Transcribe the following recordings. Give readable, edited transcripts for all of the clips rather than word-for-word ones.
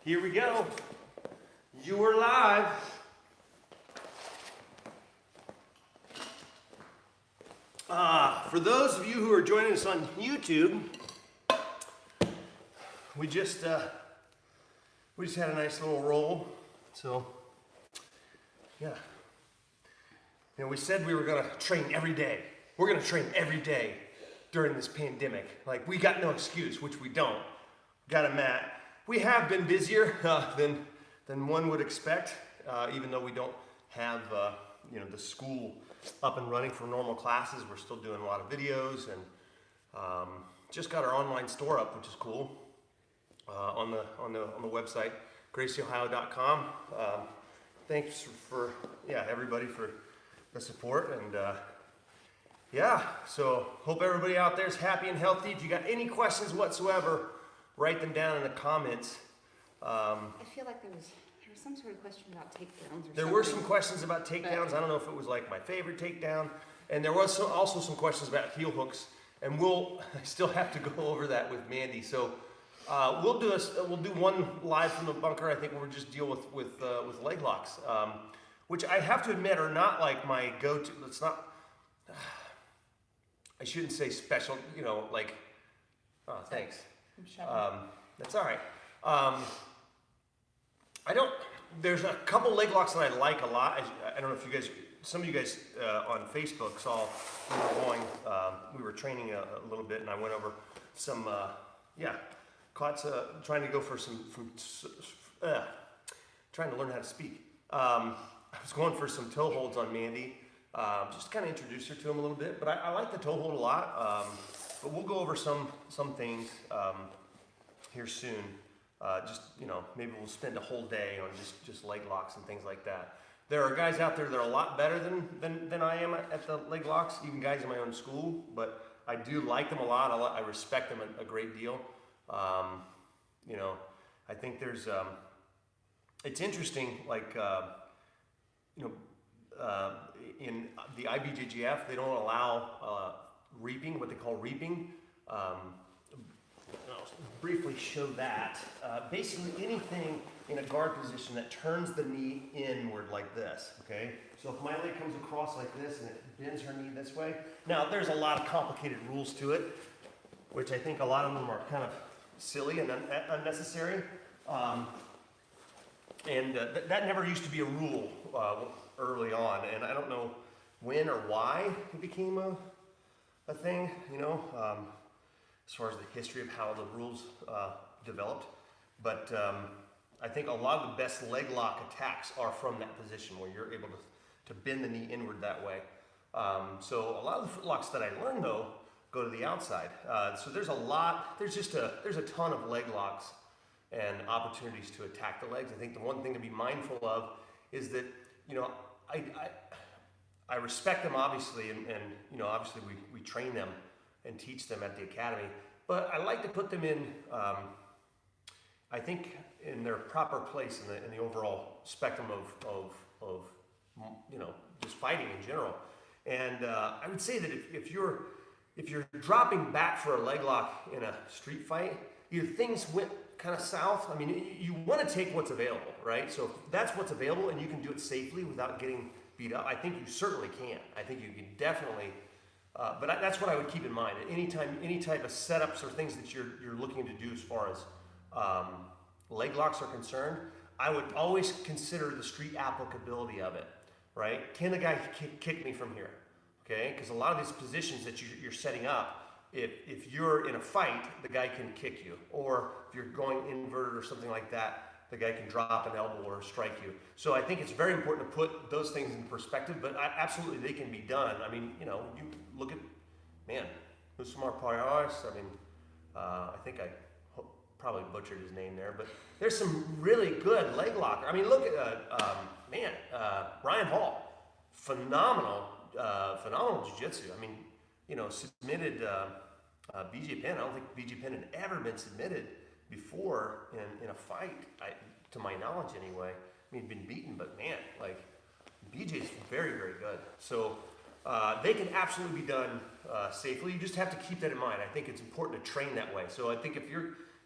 Here we go. You are live. For those of you who are joining us on YouTube, we just had a nice little roll. So, yeah. You know, we said we were gonna train every day. We're gonna train every day during this pandemic. Like, we got no excuse, which we don't. Got a mat. We have been busier than one would expect, even though we don't have the school up and running for normal classes. We're still doing a lot of videos and just got our online store up, which is cool, on the website, gracieohio.com. Thanks for everybody for the support, and so hope everybody out there is happy and healthy. If you got any questions whatsoever, write them down in the comments. I feel like there was some sort of question about takedowns or something. There were some questions about takedowns. I don't know if it was like my favorite takedown. And there was also some questions about heel hooks. And we'll still have to go over that with Mandy. So we'll do one live from the bunker. I think we'll just deal with leg locks, which I have to admit are not like my go-to. It's not, I shouldn't say special, thanks. That's all right. There's a couple leg locks that I like a lot. I don't know if you guys, some of you guys on Facebook saw we were training a little bit, and I went over some, trying to go for trying to learn how to speak. I was going for some toe holds on Mandy, just to kind of introduce her to him a little bit, but I like the toe hold a lot. But we'll go over some things here soon. Maybe we'll spend a whole day on just leg locks and things like that. There are guys out there that are a lot better than I am at the leg locks, even guys in my own school, but I do like them a lot. I respect them a great deal. I think there's, it's interesting, in the IBJJF, they don't allow reaping, what they call reaping. I'll briefly show that. Basically anything in a guard position that turns the knee inward like this, okay? So if my leg comes across like this and it bends her knee this way. Now there's a lot of complicated rules to it, which I think a lot of them are kind of silly and unnecessary. That never used to be a rule early on, and I don't know when or why it became a thing, as far as the history of how the rules developed. But I think a lot of the best leg lock attacks are from that position where you're able to bend the knee inward that way. So a lot of the foot locks that I learned, though, go to the outside. So there's a ton of leg locks and opportunities to attack the legs. I think the one thing to be mindful of is that, I respect them obviously, and obviously we train them and teach them at the academy, but I like to put them in, I think, in their proper place in the overall spectrum of just fighting in general. And I would say that if you're dropping back for a leg lock in a street fight, either things went kind of south. I mean, you want to take what's available, right? So if that's what's available and you can do it safely without getting beat up, I think you certainly can. I think you can definitely. But that's what I would keep in mind. Any type of setups or things that you're looking to do as far as leg locks are concerned, I would always consider the street applicability of it, right? Can the guy kick me from here? Okay, because a lot of these positions that you're setting up, if you're in a fight, the guy can kick you. Or if you're going inverted or something like that, the guy can drop an elbow or strike you. So I think it's very important to put those things in perspective, but absolutely they can be done. I mean, you look at, Usmar Paras. I mean, I think I probably butchered his name there, but there's some really good leg locker. I mean, look at, Ryan Hall, phenomenal jiu-jitsu. I mean, submitted BJ Penn. I don't think BJ Penn had ever been submitted before in a fight, to my knowledge anyway. I mean, he'd been beaten, but man, BJ's very, very good. So they can absolutely be done safely. You just have to keep that in mind. I think it's important to train that way. So I think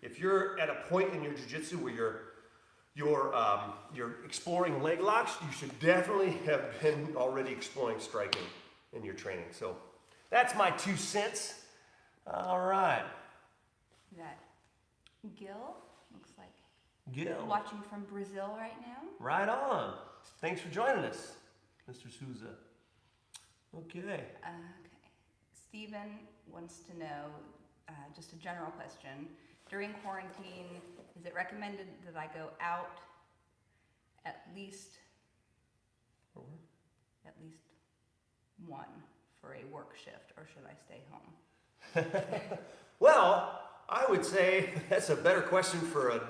if you're at a point in your jiu-jitsu where you're exploring leg locks, you should definitely have been already exploring striking in your training. So that's my 2 cents. All right. We got Gil, looks like. Gil. Watching from Brazil right now. Right on. Thanks for joining us, Mr. Souza. Okay. Okay. Stephen wants to know, just a general question. During quarantine, is it recommended that I go out at least one for a work shift, or should I stay home? Well, I would say that's a better question for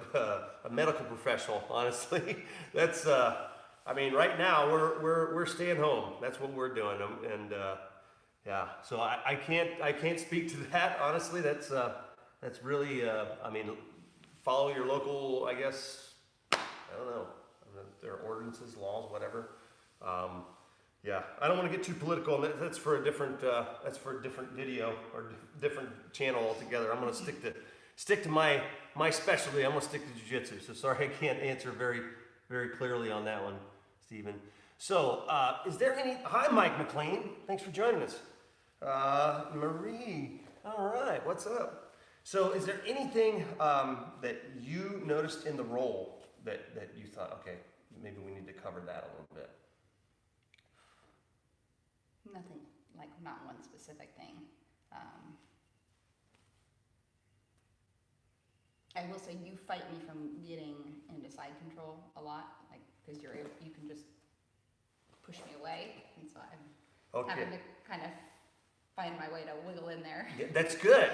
a medical professional, honestly. That's, I mean, right now we're staying home. That's what we're doing, and yeah. So I can't speak to that, honestly. That's really, I mean, follow your local, I guess, I don't know, their ordinances, laws, whatever. Yeah, I don't want to get too political. That's for a different video or different channel altogether. I'm going to stick to my specialty. I'm going to stick to jiu-jitsu. So sorry, I can't answer very clearly on that one, Stephen. So, is there any? Hi, Mike McLean. Thanks for joining us. Marie. All right, what's up? So, is there anything that you noticed in the role that you thought, okay, maybe we need to cover that a little bit? Nothing, like not one specific thing. I will say you fight me from getting into side control a lot, like because you can just push me away, and so I'm having to kind of find my way to wiggle in there. Yeah, that's good.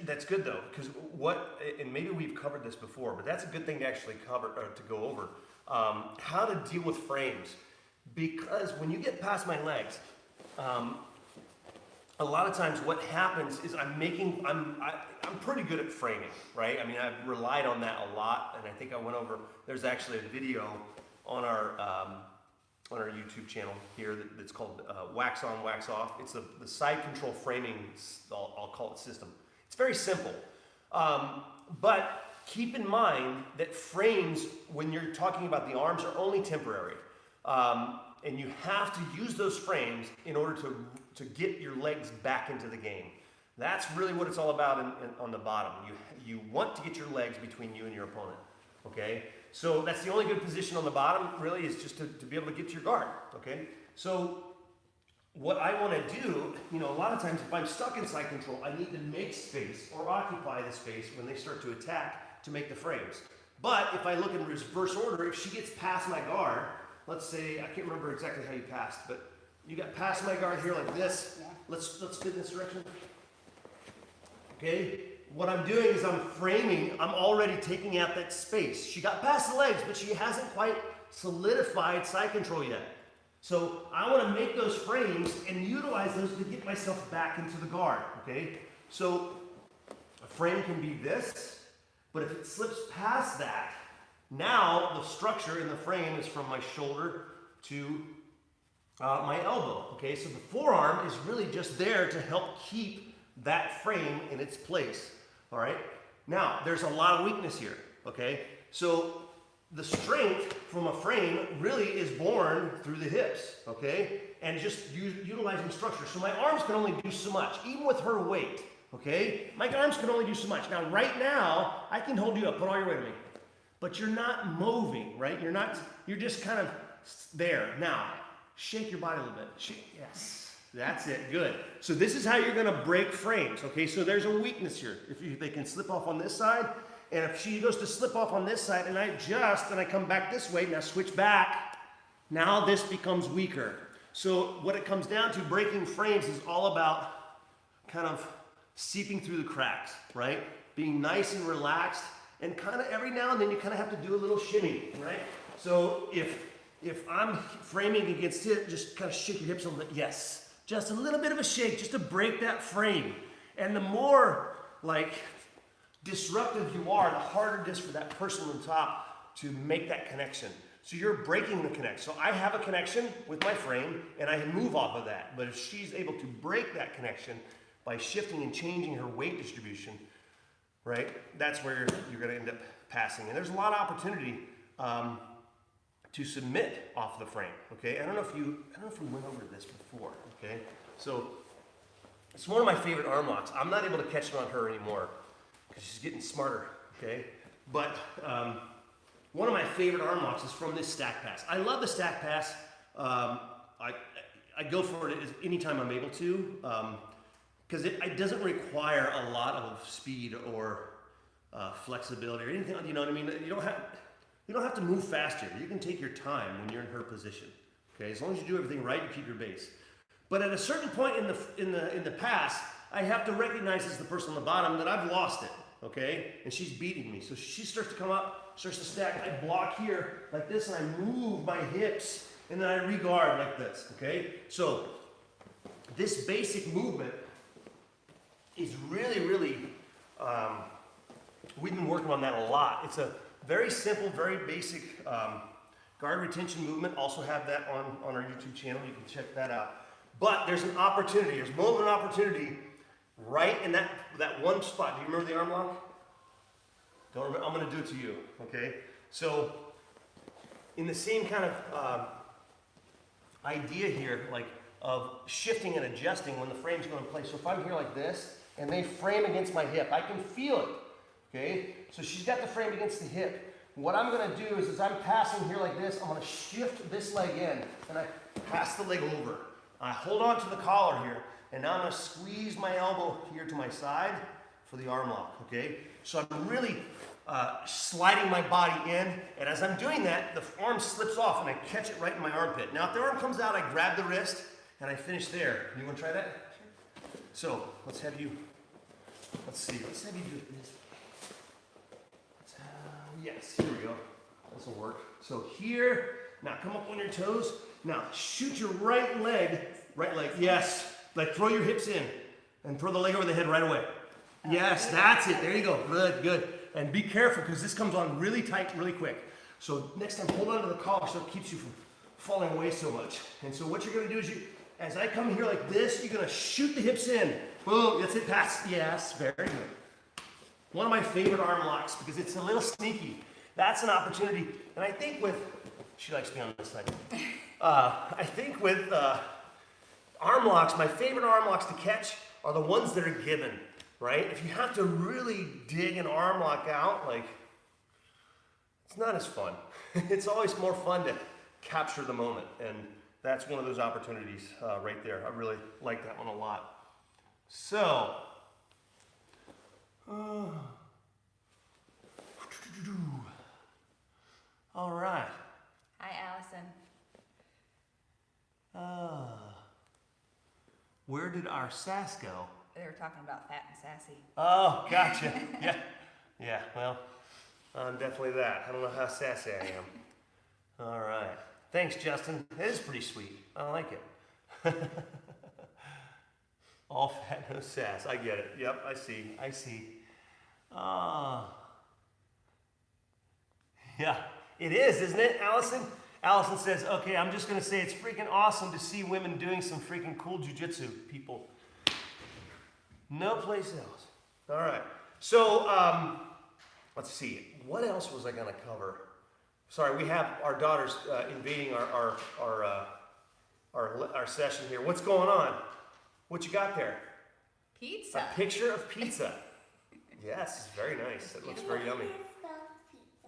That's good though, because and maybe we've covered this before, but that's a good thing to actually cover or to go over. How to deal with frames, because when you get past my legs, a lot of times what happens is I'm pretty good at framing, right? I mean, I've relied on that a lot, and I think I went over. There's actually a video on our YouTube channel here that's called Wax On, Wax Off. It's the side control framing, I'll call it system. It's very simple, but keep in mind that frames, when you're talking about the arms, are only temporary. And you have to use those frames in order to get your legs back into the game. That's really what it's all about on the bottom. You want to get your legs between you and your opponent, okay? So that's the only good position on the bottom, really, is just to be able to get to your guard, okay? So what I want to do, a lot of times if I'm stuck in side control, I need to make space or occupy the space when they start to attack to make the frames. But if I look in reverse order, if she gets past my guard, let's say, I can't remember exactly how you passed, but you got past my guard here like this. Yeah. Let's fit in this direction. Okay? What I'm doing is I'm framing, I'm already taking out that space. She got past the legs, but she hasn't quite solidified side control yet. So I want to make those frames and utilize those to get myself back into the guard, okay? So a frame can be this, but if it slips past that, now the structure in the frame is from my shoulder to my elbow, okay? So the forearm is really just there to help keep that frame in its place, all right? Now, there's a lot of weakness here, okay? So the strength from a frame really is born through the hips, okay? And just utilizing structure. So my arms can only do so much, even with her weight, okay? My arms can only do so much. Now, right now, I can hold you up, put all your weight on me. But you're not moving, right? You're just kind of there. Now, shake your body a little bit. Yes, that's it, good. So this is how you're gonna break frames, okay? So there's a weakness here. They can slip off on this side, and if she goes to slip off on this side, and I adjust, and I come back this way, now switch back, now this becomes weaker. So what it comes down to, breaking frames is all about kind of seeping through the cracks, right? Being nice and relaxed, and kind of every now and then you kind of have to do a little shimmy, right? So if I'm framing against it, just kind of shake your hips a little bit. Yes, just a little bit of a shake just to break that frame. And the more disruptive you are, the harder it is for that person on top to make that connection. So you're breaking the connection. So I have a connection with my frame and I move off of that. But if she's able to break that connection by shifting and changing her weight distribution, right, that's where you're going to end up passing. And there's a lot of opportunity to submit off the frame. Okay, I don't know if we went over this before. Okay, so it's one of my favorite arm locks. I'm not able to catch it on her anymore because she's getting smarter. Okay, but one of my favorite arm locks is from this stack pass. I love the stack pass. I go for it anytime I'm able to because it doesn't require a lot of speed or flexibility or anything. You know what I mean? You don't have to move fast here. You can take your time when you're in her position. Okay, as long as you do everything right, you keep your base. But at a certain point in the pass, I have to recognize as the person on the bottom that I've lost it. Okay, and she's beating me. So she starts to come up, starts to stack. I block here like this, and I move my hips, and then I re-guard like this. Okay, so this basic movement is really, we've been working on that a lot. It's a very simple, very basic guard retention movement. Also have that on our YouTube channel. You can check that out. But there's an opportunity. There's more of an opportunity right in that one spot. Do you remember the arm lock? Don't remember. I'm going to do it to you. Okay. So in the same kind of idea here, like of shifting and adjusting when the frame's going in place. So if I'm here like this and they frame against my hip, I can feel it. Okay. So she's got the frame against the hip. What I'm going to do is, as I'm passing here like this, I'm going to shift this leg in and I pass the leg over. I hold on to the collar here, and now I'm going to squeeze my elbow here to my side for the arm lock, okay? So I'm really sliding my body in, and as I'm doing that, the arm slips off, and I catch it right in my armpit. Now, if the arm comes out, I grab the wrist, and I finish there. You want to try that? Sure. So, let's have you do this. Yes, here we go. This will work. So here, now come up on your toes. Now shoot your right leg, yes. Like throw your hips in and throw the leg over the head right away. Yes, that's it. There you go. Good. And be careful because this comes on really tight, really quick. So next time, hold on to the collar so it keeps you from falling away so much. And so what you're going to do is as I come here like this, you're going to shoot the hips in. Boom, that's it, pass. Yes, very good. One of my favorite arm locks because it's a little sneaky. That's an opportunity. And I think she likes me on this side. I think with arm locks, my favorite arm locks to catch are the ones that are given, right? If you have to really dig an arm lock out, like, it's not as fun. It's always more fun to capture the moment. And that's one of those opportunities right there. I really like that one a lot. So, all right. Hi, Allison. Where did our sass go? They were talking about fat and sassy. Oh, gotcha. Yeah, well, I'm definitely that. I don't know how sassy I am. All right. Thanks, Justin. It is pretty sweet. I like it. All fat, no sass. I get it. Yep, I see. Yeah, it is, isn't it, Allison? Allison says, okay, I'm just going to say it's freaking awesome to see women doing some freaking cool jiu-jitsu, people. No place else. All right. So, let's see. What else was I going to cover? Sorry, we have our daughters invading our session here. What's going on? What you got there? Pizza. A picture of pizza. Yes, it's very nice. It looks very yummy.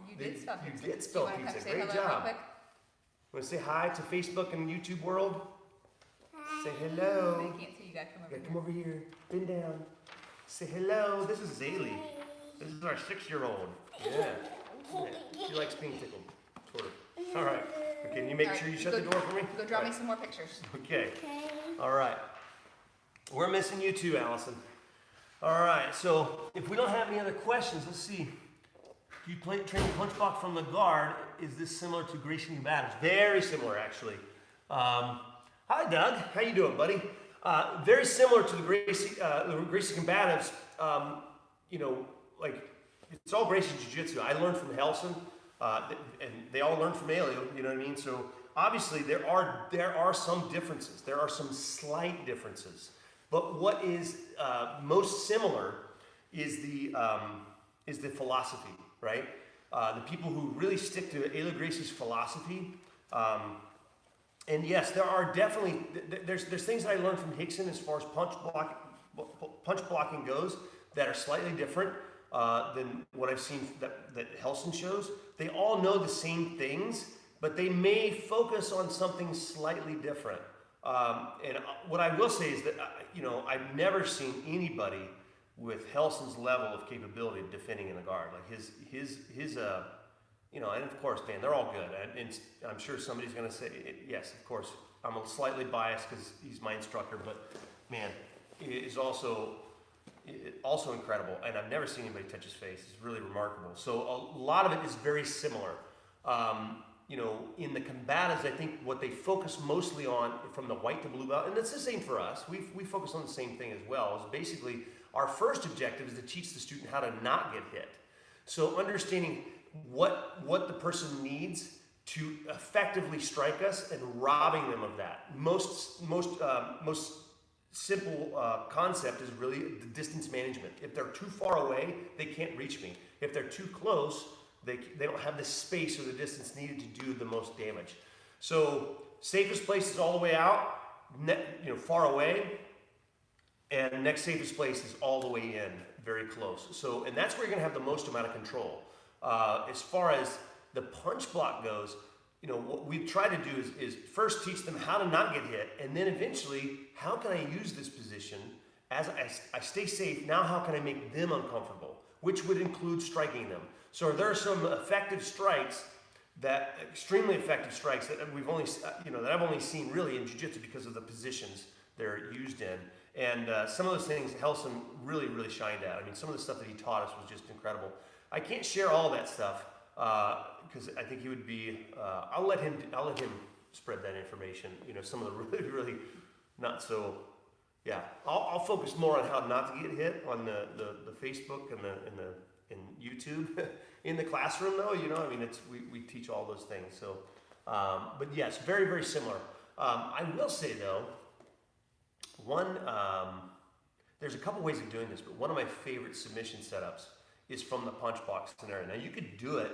You did spell pizza. You did spell pizza. Great job. Want to say hi to Facebook and YouTube world? Hi. Say hello. They can't see you. Gotta come over here. Come over here. Bend down. Say hello. This is Zaylee. This is our 6-year-old. Yeah. She likes being tickled. Sort of. All right. Okay, can you make sure you shut the door for me? Go draw me some more pictures. Okay. All right. We're missing you too, Allison. All right. So if we don't have any other questions, let's see. You train punchbox from the guard. Is this similar to Gracie combatives? Very similar, actually. Hi, Doug. How you doing, buddy? Very similar to the Gracie combatives. Like it's all Gracie Jiu-Jitsu. I learned from Helson, and they all learned from Elio. You know what I mean? So obviously there are some differences. There are some slight differences. But what is most similar is the philosophy. Right? the people who really stick to Ayla Gracie's philosophy. And yes, there are definitely, there's things that I learned from Hickson as far as punch blocking goes that are slightly different than what I've seen that Helson shows. They all know the same things, but they may focus on something slightly different. And what I will say is that, I've never seen anybody with Helson's level of capability of defending in the guard. Like his and of course, man, they're all good. And I'm sure somebody's going to say, yes, of course, I'm slightly biased because he's my instructor, but man, it is also incredible. And I've never seen anybody touch his face. It's really remarkable. So a lot of it is very similar. In the combatives, I think what they focus mostly on from the white to blue belt, and it's the same for us. We focus on the same thing as well. Is basically our first objective is to teach the student how to not get hit. So understanding what the person needs to effectively strike us and robbing them of that. Most simple concept is really the distance management. If they're too far away, they can't reach me. If they're too close, they don't have the space or the distance needed to do the most damage. So safest place is all the way out, far away, and next safest place is all the way in, very close. So, and that's where you're gonna have the most amount of control. As far as the punch block goes, what we try to do is first teach them how to not get hit, and then eventually, how can I use this position as I stay safe? Now, how can I make them uncomfortable? Which would include striking them. So there are some effective strikes, extremely effective strikes that we've only, that I've only seen really in Jiu-Jitsu because of the positions they're used in. And some of those things Helson really, really shined at. I mean, some of the stuff that he taught us was just incredible. I can't share all that stuff because I think he would be. I'll let him spread that information. Some of the really, really not so. Yeah, I'll focus more on how not to get hit on the Facebook and YouTube. In the classroom, though, we teach all those things. So, but yes, very, very similar. I will say though, there's a couple ways of doing this, but one of my favorite submission setups is from the punch block scenario. Now you could do it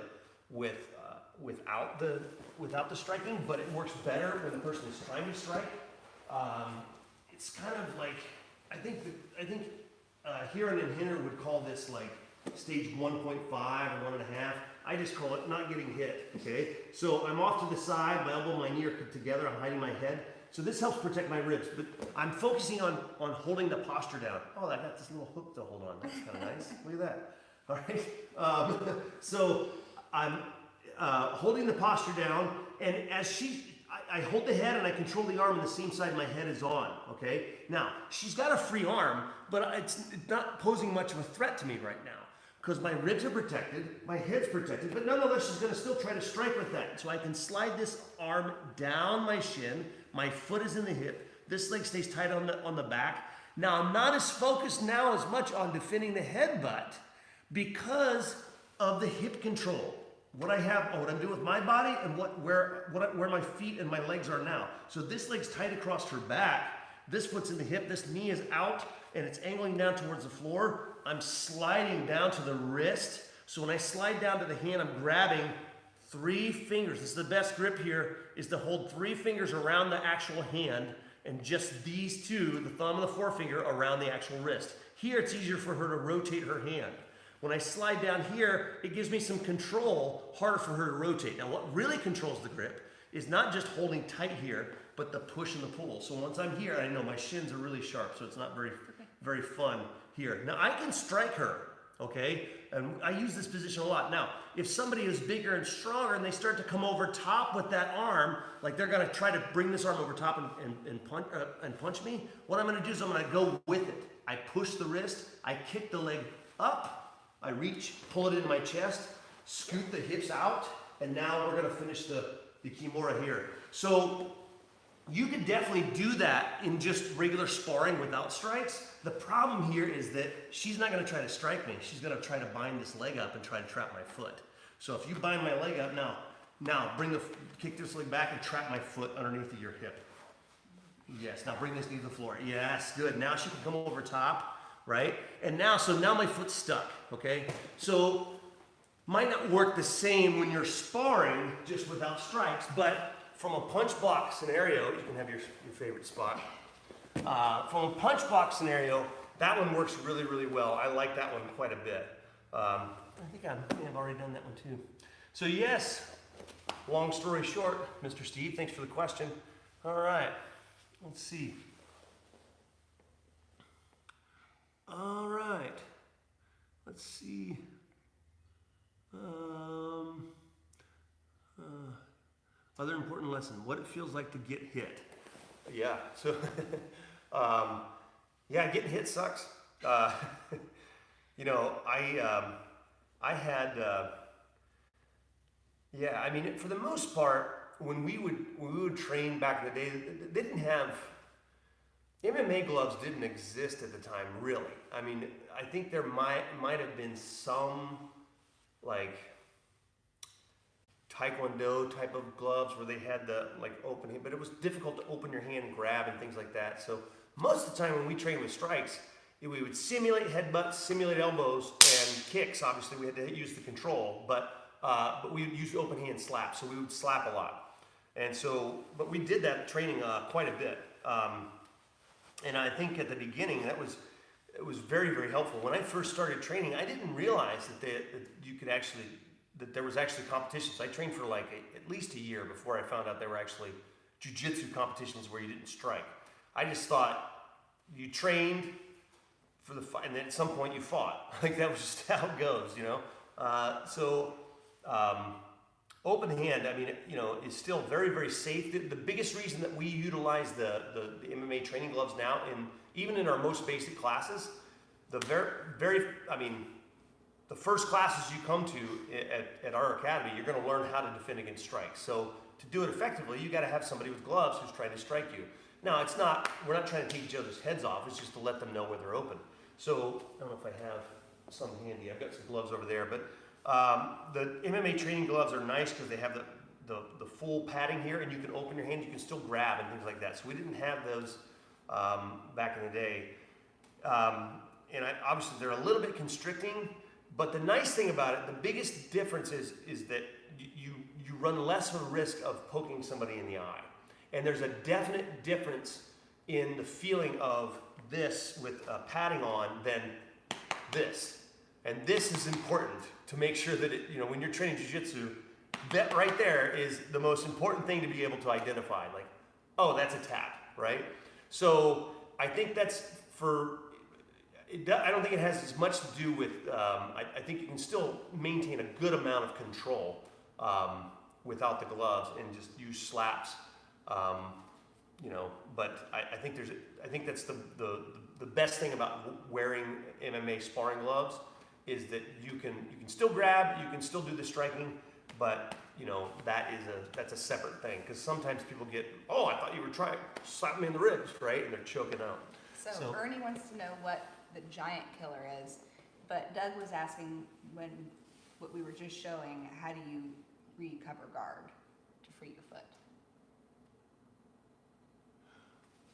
without the striking, but it works better when the person is trying to strike. It's kind of like I think Heron and Hinner would call this like stage 1.5 or 1.5. I just call it not getting hit. Okay, so I'm off to the side, my elbow and my knee are together. I'm hiding my head. So this helps protect my ribs, but I'm focusing on holding the posture down. Oh, I got this little hook to hold on. That's kind of nice. Look at that. All right. So I'm holding the posture down, and as I hold the head and I control the arm on the same side my head is on. Okay. Now she's got a free arm, but it's not posing much of a threat to me right now because my ribs are protected, my head's protected, but nonetheless she's going to still try to strike with that. So I can slide this arm down my shin. My foot is in the hip. This leg stays tight on the back. Now I'm not as focused now as much on defending the headbutt because of the hip control. What I'm doing with my body and where my feet and my legs are now. So this leg's tight across her back. This foot's in the hip. This knee is out and it's angling down towards the floor. I'm sliding down to the wrist. So when I slide down to the hand, I'm grabbing 3 fingers. This is the best grip here, is to hold 3 fingers around the actual hand and just these 2, the thumb and the forefinger, around the actual wrist. Here it's easier for her to rotate her hand. When I slide down here, it gives me some control, harder for her to rotate. Now what really controls the grip is not just holding tight here, but the push and the pull. So once I'm here, I know my shins are really sharp, so it's not very, very fun here. Now I can strike her, okay? And I use this position a lot. Now, if somebody is bigger and stronger and they start to come over top with that arm, like they're gonna try to bring this arm over top and punch me, what I'm gonna do is I'm gonna go with it. I push the wrist, I kick the leg up, I reach, pull it into my chest, scoot the hips out, and now we're gonna finish the Kimura here. So you can definitely do that in just regular sparring without strikes. The problem here is that she's not gonna try to strike me. She's gonna try to bind this leg up and try to trap my foot. So if you bind my leg up, now kick this leg back and trap my foot underneath of your hip. Yes, now bring this knee to the floor. Yes, good. Now she can come over top, right? And now my foot's stuck, okay? So might not work the same when you're sparring just without strikes, but from a punch block scenario, you can have your favorite spot. From a punch block scenario, that one works really, really well. I like that one quite a bit. I think I've already done that one too. So yes, long story short, Mr. Steve, thanks for the question. All right, let's see. All right, let's see. Other important lesson, what it feels like to get hit. Yeah, so, yeah, getting hit sucks. You know, I had, yeah, I mean, for the most part, when we would train back in the day, they didn't have, MMA gloves didn't exist at the time, really. I mean, I think there might have been some, like, Taekwondo type of gloves where they had the, like, open hand, but it was difficult to open your hand and grab and things like that. So most of the time when we trained with strikes, we would simulate headbutts, simulate elbows, and kicks. Obviously, we had to use the control, but we would use open hand slaps, so we would slap a lot. And so, but we did that training quite a bit. And I think at the beginning, it was very, very helpful. When I first started training, I didn't realize that there was actually competitions. I trained for like at least a year before I found out there were actually Jiu-Jitsu competitions where you didn't strike. I just thought you trained for the fight, and then at some point you fought. Like that was just how it goes, you know? Open hand, I mean, you know, is still very, very safe. The biggest reason that we utilize the MMA training gloves now, even in our most basic classes, the first classes you come to at our academy, you're going to learn how to defend against strikes. So to do it effectively, you got to have somebody with gloves who's trying to strike you. Now, we're not trying to take each other's heads off. It's just to let them know where they're open. So I don't know if I have some handy. I've got some gloves over there, but the MMA training gloves are nice because they have the full padding here, and you can open your hand. You can still grab and things like that. So we didn't have those back in the day, and obviously they're a little bit constricting. But the nice thing about it, the biggest difference is that you run less of a risk of poking somebody in the eye. And there's a definite difference in the feeling of this with padding on than this. And this is important to make sure that, when you're training jiu-jitsu, that right there is the most important thing to be able to identify. Like, oh, that's a tap, right? So I think that's I don't think it has as much to do with, I think you can still maintain a good amount of control without the gloves and just use slaps, but I think that's the best thing about wearing MMA sparring gloves is that you can still grab, you can still do the striking, but that's a separate thing, because sometimes people get, oh, I thought you were trying to slap me in the ribs, right? And they're choking out. So Ernie wants to know what the giant killer is, but Doug was asking what we were just showing, how do you recover guard to free your foot?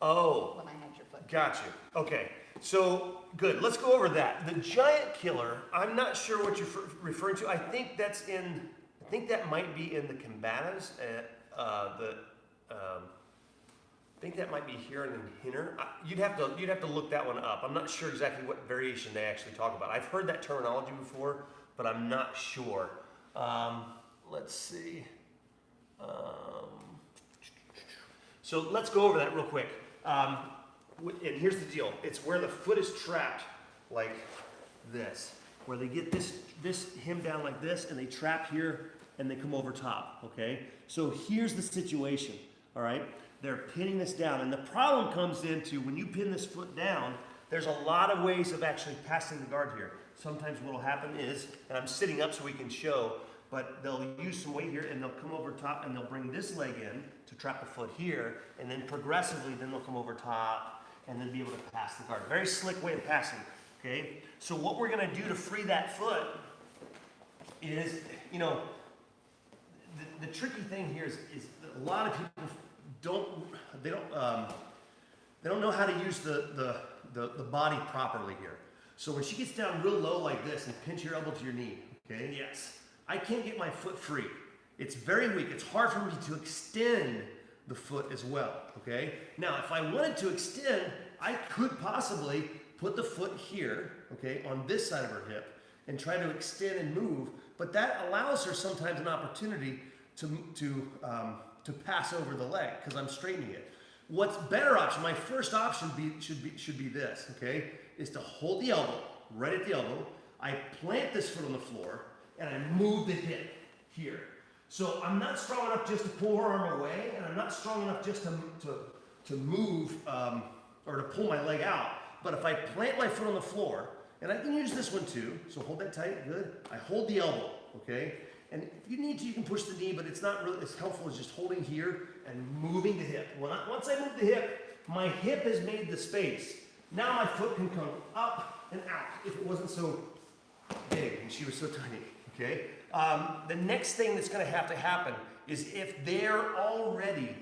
Oh. When I had your foot. Got you. Okay. So, good. Let's go over that. The giant killer, I'm not sure what you're referring to. I think that might be in the Cambatas. I think that might be here and in Hinner. You'd have to look that one up. I'm not sure exactly what variation they actually talk about. I've heard that terminology before, but I'm not sure. Let's see. So let's go over that real quick. And here's the deal. It's where the foot is trapped like this, where they get this hem down like this, and they trap here, and they come over top, okay? So here's the situation, all right? They're pinning this down, and the problem comes into when you pin this foot down, there's a lot of ways of actually passing the guard here. Sometimes what will happen is, and I'm sitting up so we can show, but they'll use some weight here, and they'll come over top, and they'll bring this leg in to trap the foot here, and then progressively, then they'll come over top, and then be able to pass the guard. Very slick way of passing, okay? So what we're gonna do to free that foot is, the tricky thing here is that a lot of people they don't know how to use the body properly here. So when she gets down real low like this and pinch your elbow to your knee, Okay, yes. I can't get my foot free. It's very weak. It's hard for me to extend the foot as well, okay? Now, if I wanted to extend, I could possibly put the foot here, okay, on this side of her hip and try to extend and move, but that allows her sometimes an opportunity to pass over the leg because I'm straightening it. What's better option, my first option should be this, okay, is to hold the elbow, right at the elbow. I plant this foot on the floor and I move the hip here. So I'm not strong enough just to pull her arm away, and I'm not strong enough just to move or to pull my leg out. But if I plant my foot on the floor, and I can use this one too, so hold that tight, good. I hold the elbow, okay? And if you need to, you can push the knee, but it's not really as helpful as just holding here and moving the hip. Once I move the hip, my hip has made the space. Now my foot can come up and out if it wasn't so big and she was so tiny, okay? The next thing that's going to happen is if they're already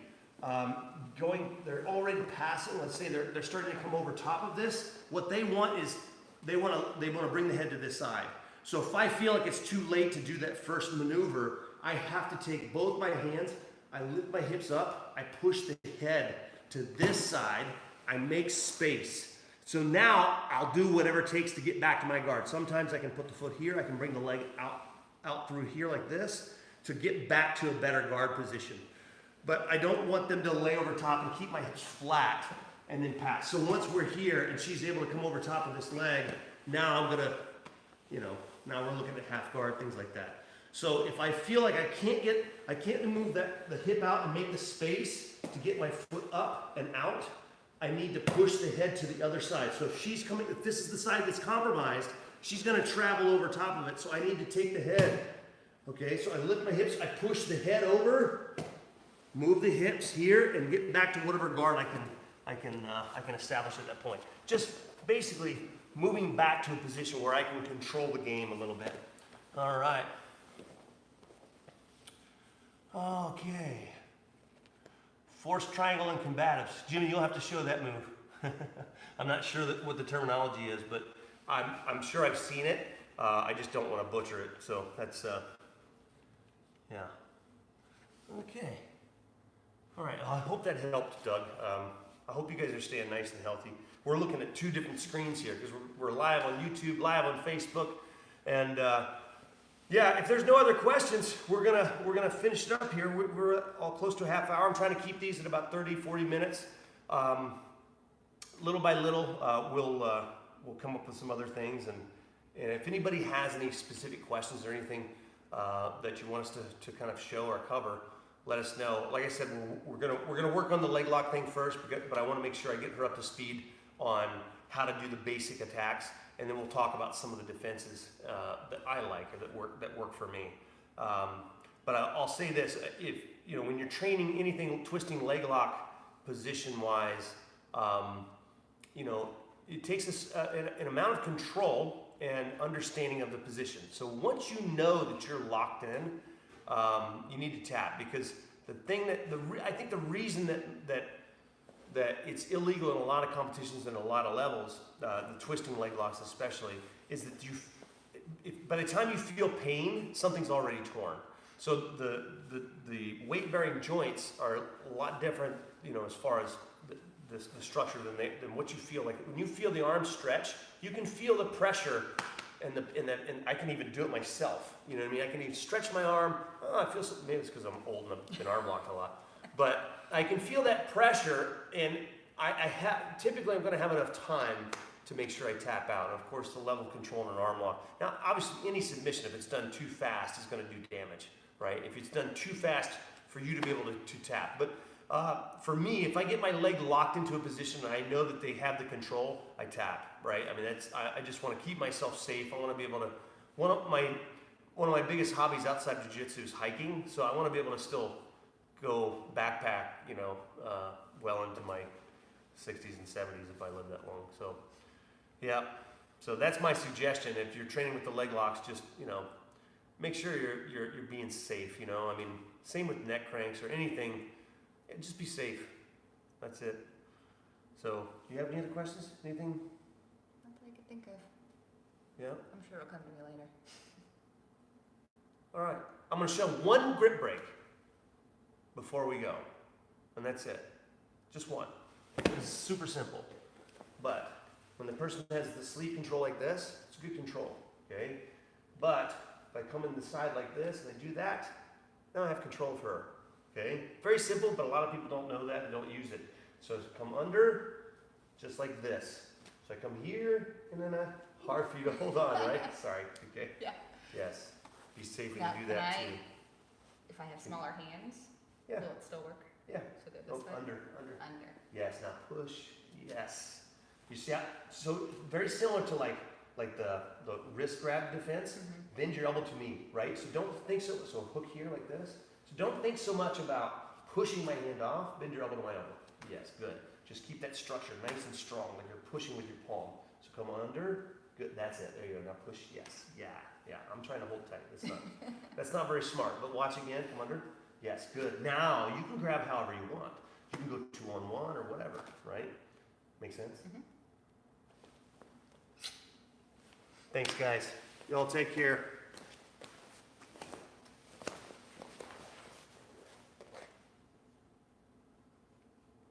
they're already passing. Let's say they're starting to come over top of this. What they want is they want to bring the head to this side. So if I feel like it's too late to do that first maneuver, I have to take both my hands. I lift my hips up. I push the head to this side. I make space. So now I'll do whatever it takes to get back to my guard. Sometimes I can put the foot here. I can bring the leg out through here like this to get back to a better guard position. But I don't want them to lay over top and keep my hips flat and then pass. So once we're here and she's able to come over top of this leg, now I'm gonna, now we're looking at half guard, things like that. So if I feel like I can't move the hip out and make the space to get my foot up and out, I need to push the head to the other side. So if this is the side that's compromised, she's gonna travel over top of it. So I need to take the head. Okay, so I lift my hips, I push the head over, move the hips here, and get back to whatever guard I can establish at that point. Just basically moving back to a position where I can control the game a little bit. All right. Okay. Forced triangle and combatives. Jimmy, you'll have to show that move. I'm not sure what the terminology is, but I'm sure I've seen it. I just don't want to butcher it. So that's, yeah. Okay. All right. I hope that helped, Doug. I hope you guys are staying nice and healthy. We're looking at two different screens here because we're live on YouTube, live on Facebook, and yeah, if there's no other questions, we're gonna finish it up here. We're all close to a half hour. I'm trying to keep these at about 30-40 minutes. Little by little, we'll come up with some other things, and if anybody has any specific questions or anything that you want us to kind of show or cover, let us know. Like I said, we're gonna work on the leg lock thing first, but I want to make sure I get her up to speed on how to do the basic attacks, and then we'll talk about some of the defenses that I like or that work for me. But I'll say this: if when you're training anything twisting leg lock position wise, it takes an amount of control and understanding of the position. So once you know that you're locked in, you need to tap, because the thing I think the reason that it's illegal in a lot of competitions and a lot of levels, the twisting leg locks especially, is that by the time you feel pain, something's already torn. So the weight bearing joints are a lot different, as far as the structure than what you feel. Like when you feel the arm stretch, you can feel the pressure. And I can even do it myself. You know what I mean? I can even stretch my arm. I feel something. Maybe it's because I'm old and I've been arm locked a lot. But I can feel that pressure, and typically I'm going to have enough time to make sure I tap out. And of course, the level of control in an arm lock. Now, obviously, any submission, if it's done too fast, is going to do damage, right? If it's done too fast for you to be able to tap. But for me, if I get my leg locked into a position and I know that they have the control, I tap, right? I mean, I just want to keep myself safe. I want to be able to, one of my biggest hobbies outside of Jiu-Jitsu is hiking. So I want to be able to still go backpack, well into my 60s and 70s if I live that long. So, yeah. So that's my suggestion. If you're training with the leg locks, just, make sure you're being safe, I mean, same with neck cranks or anything. Just be safe. That's it. So, do you have any other questions? Anything? Not that I could think of. Yeah? I'm sure it'll come to me later. All right. I'm gonna show one grip break before we go. And that's it. Just one. It's super simple. But when the person has the sleeve control like this, it's good control, okay? But if I come in the side like this and I do that, now I have control of her, okay? Very simple, but a lot of people don't know that and don't use it. So come under, just like this. So I come here, and then hard for you to hold on, right? Sorry, okay? Yeah. Yes. Be safe when Now, you do that too. If I have smaller hands, Yeah. will it still work? Yeah. So go this Nope, way? under. Under. Yes, now push. Yes. You see how, so very similar to like the wrist grab defense. Mm-hmm. Bend your elbow to me, right? So don't think so hook here like this. So don't think so much about pushing my hand off, bend your elbow to my elbow. Yes, good. Just keep that structure nice and strong, like you're pushing with your palm. So come under, good, that's it. There you go. Now push, yes. Yeah. I'm trying to hold tight. That's not very smart, but watch again, come under. Yes, good. Now you can grab however you want. You can go 2-on-1 or whatever, right? Make sense? Mm-hmm. Thanks, guys. Y'all take care.